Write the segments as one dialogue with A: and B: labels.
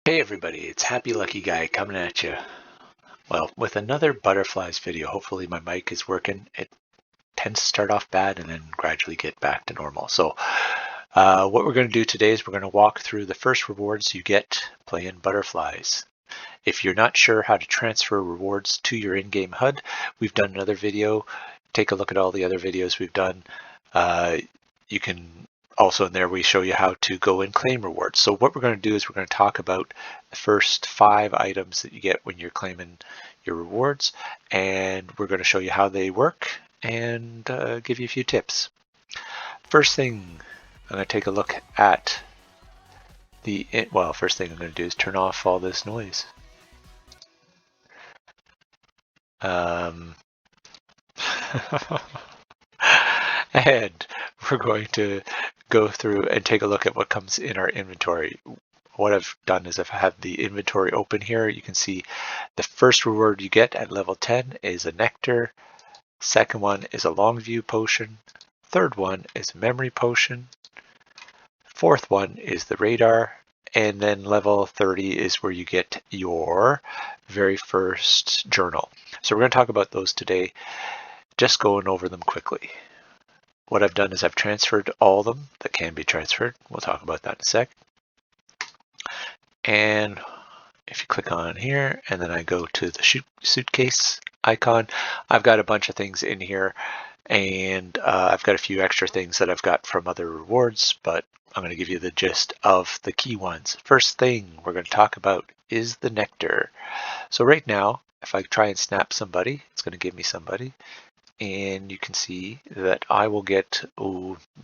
A: Hey everybody, it's Happy Lucky Guy coming at you. Well, with another Budderflyz video. Hopefully my mic is working. It tends to start off bad and then gradually get back to normal. So what we're going to do today is we're going to walk through the first rewards you get playing Budderflyz. If you're not sure how to transfer rewards to your in-game HUD, we've done another video. Take a look at all the other videos we've done. You can also in there we show you how to go and claim rewards. So what we're going to do is we're going to talk about the first 5 items that you get when you're claiming your rewards, and we're going to show you how they work and give you a few tips. First thing, I'm going to take a look at first thing I'm going to do is turn off all this noise. And we're going to go through and take a look at what comes in our inventory. What I've done is I've had the inventory open here. You can see the first reward you get at level 10 is a nectar. Second one is a longview potion. Third one is a memory potion. Fourth one is the radar. And then level 30 is where you get your very first journal. So we're going to talk about those today, just going over them quickly. What I've done is I've transferred all of them that can be transferred. We'll talk about that in a sec. And if you click on here and then I go to the suitcase icon, I've got a bunch of things in here, and I've got a few extra things that I've got from other rewards, but I'm going to give you the gist of the key ones. First thing we're going to talk about is the nectar. So right now, if I try and snap somebody, it's going to give me somebody. And you can see that I will get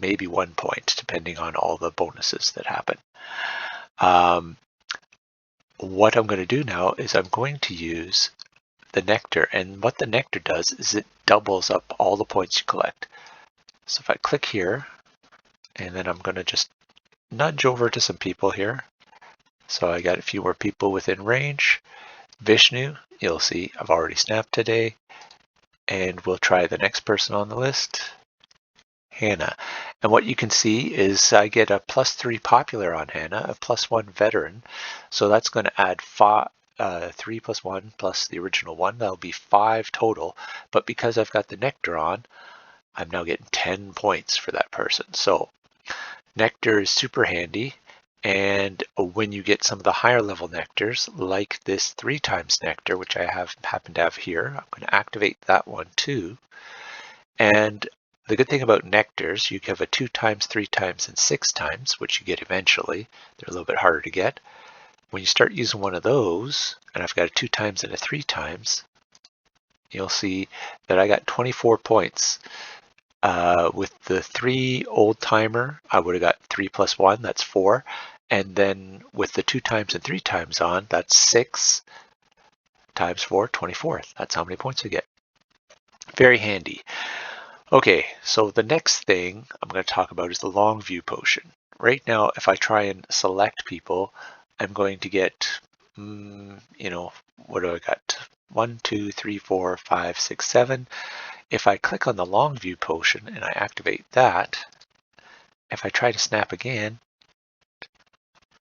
A: maybe 1 point depending on all the bonuses that happen. What I'm going to do now is I'm going to use the nectar, and what the nectar does is it doubles up all the points you collect. So if I click here, and then I'm going to just nudge over to some people here. So I got a few more people within range. Vishnu, you'll see I've already snapped today. And we'll try the next person on the list, Hannah. And what you can see is I get a +3 popular on Hannah, a +1 veteran. So that's going to add 3 + 1 plus the original 1. That'll be 5 total. But because I've got the nectar on, I'm now getting 10 points for that person. So nectar is super handy. And when you get some of the higher level nectars, like this 3 times nectar, which I happen to have here, I'm going to activate that one too. And the good thing about nectars, you have a 2 times, 3 times, and 6 times, which you get eventually. They're a little bit harder to get. When you start using one of those, and I've got a 2 times and a 3 times, you'll see that I got 24 points. With the 3 old timer, I would have got 3 + 1, that's 4. And then with the 2 times and 3 times on, that's 6 times 4, 24. That's how many points we get. Very handy. Okay, so the next thing I'm going to talk about is the longview potion. Right now, if I try and select people, I'm going to get, what do I got? 1, 2, 3, 4, 5, 6, 7. If I click on the longview potion and I activate that, if I try to snap again,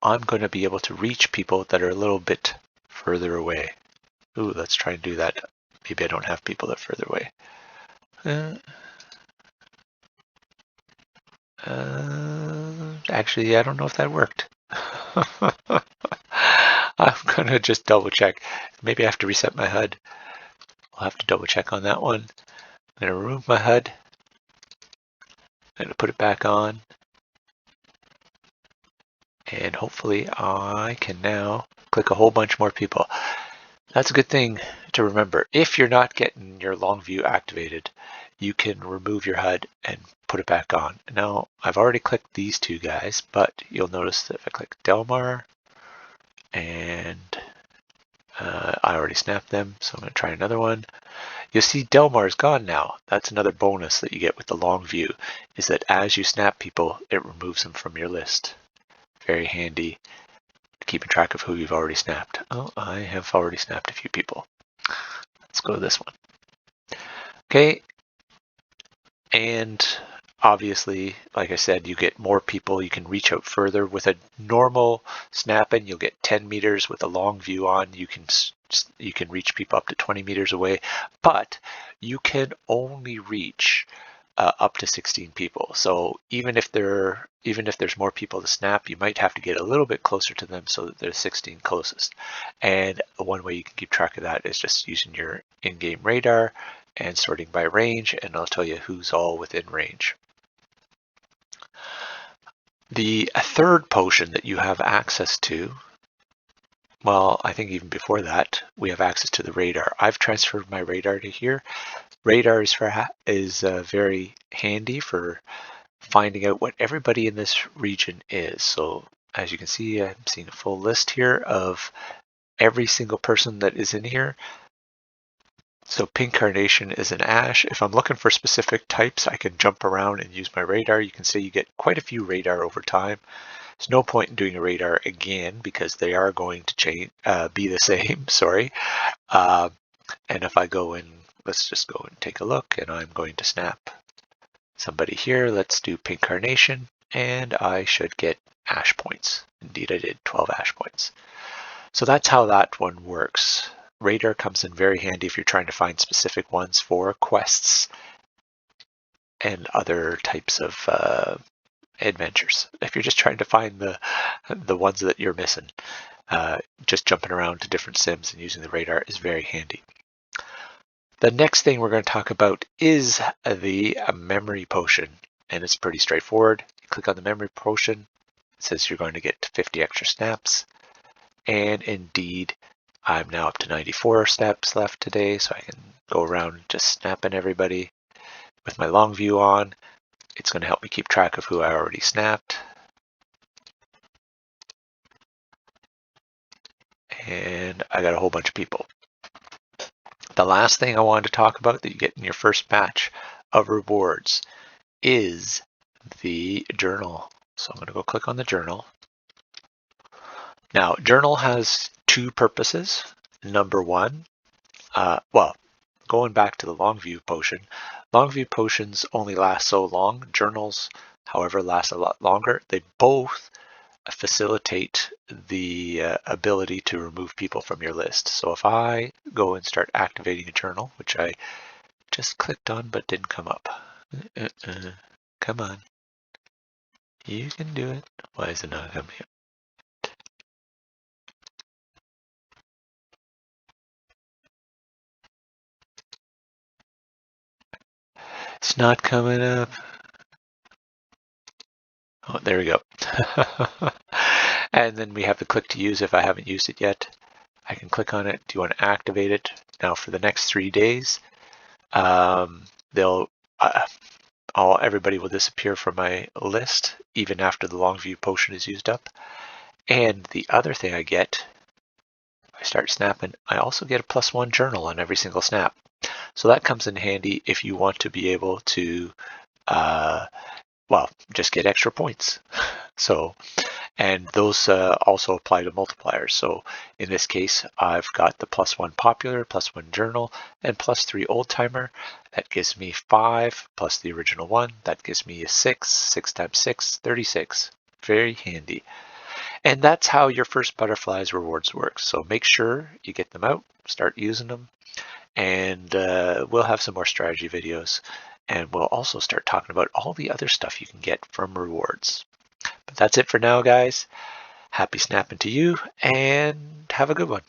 A: I'm going to be able to reach people that are a little bit further away. Ooh, let's try and do that. Maybe I don't have people that are further away. Actually, I don't know if that worked. I'm going to just double check. Maybe I have to reset my HUD. I'll have to double check on that one. I'm going to remove my HUD. I'm going to put it back on. And hopefully I can now click a whole bunch more people. That's a good thing to remember. If you're not getting your long view activated, you can remove your HUD and put it back on. Now, I've already clicked these 2 guys, but you'll notice that if I click Delmar, and I already snapped them, so I'm going to try another one. You'll see Delmar's gone now. That's another bonus that you get with the long view, is that as you snap people, it removes them from your list. Very handy to keeping track of who you've already snapped. Oh, I have already snapped a few people. Let's go to this one. Okay, and obviously, like I said, you get more people. You can reach out further. With a normal snap-in, you'll get 10 meters. With a long view on, you can reach people up to 20 meters away, but you can only reach up to 16 people. So even if there's more people to snap, you might have to get a little bit closer to them so that they're 16 closest. And one way you can keep track of that is just using your in-game radar and sorting by range, and I'll tell you who's all within range. The third potion that you have access to, well, I think even before that, we have access to the radar. I've transferred my radar to here. Radar is very handy for finding out what everybody in this region is. So as you can see, I'm seeing a full list here of every single person that is in here. So pink carnation is an ash. If I'm looking for specific types, I can jump around and use my radar. You can see you get quite a few radar over time. There's no point in doing a radar again because they are going to change, be the same, sorry. And if I go in, let's just go and take a look, and I'm going to snap somebody here. Let's do pink carnation, and I should get ash points. Indeed I did, 12 ash points. So that's how that one works. Radar comes in very handy if you're trying to find specific ones for quests and other types of adventures. If you're just trying to find the ones that you're missing, just jumping around to different sims and using the radar is very handy. The next thing we're going to talk about is the memory potion, and it's pretty straightforward. You click on the memory potion, it says you're going to get 50 extra snaps, and indeed I'm now up to 94 snaps left today, so I can go around just snapping everybody. With my long view on, it's going to help me keep track of who I already snapped. And I got a whole bunch of people. The last thing I wanted to talk about that you get in your first batch of rewards is the journal. So I'm going to go click on the journal. Now, journal has two purposes. Number one, going back to the longview potion, longview potions only last so long. Journals, however, last a lot longer. They both facilitate the ability to remove people from your list. So if I go and start activating a journal, which I just clicked on but didn't come up. Come on. You can do it. Why is it not coming up? It's not coming up. Oh, there we go. And then we have the click to use if I haven't used it yet. I can click on it. Do you want to activate it? Now for the next 3 days, everybody will disappear from my list even after the longview potion is used up. And the other thing I get, if I start snapping, I also get a +1 journal on every single snap. So that comes in handy if you want to be able to, just get extra points. So, and those also apply to multipliers. So in this case, I've got the +1 popular, +1 journal, and +3 old timer. That gives me 5 plus the original 1. That gives me a 6. 6 times 6, 36. Very handy. And that's how your first Budderflyz Rewards works. So make sure you get them out, start using them, and we'll have some more strategy videos. And we'll also start talking about all the other stuff you can get from rewards. But that's it for now, guys. Happy snapping to you, and have a good one.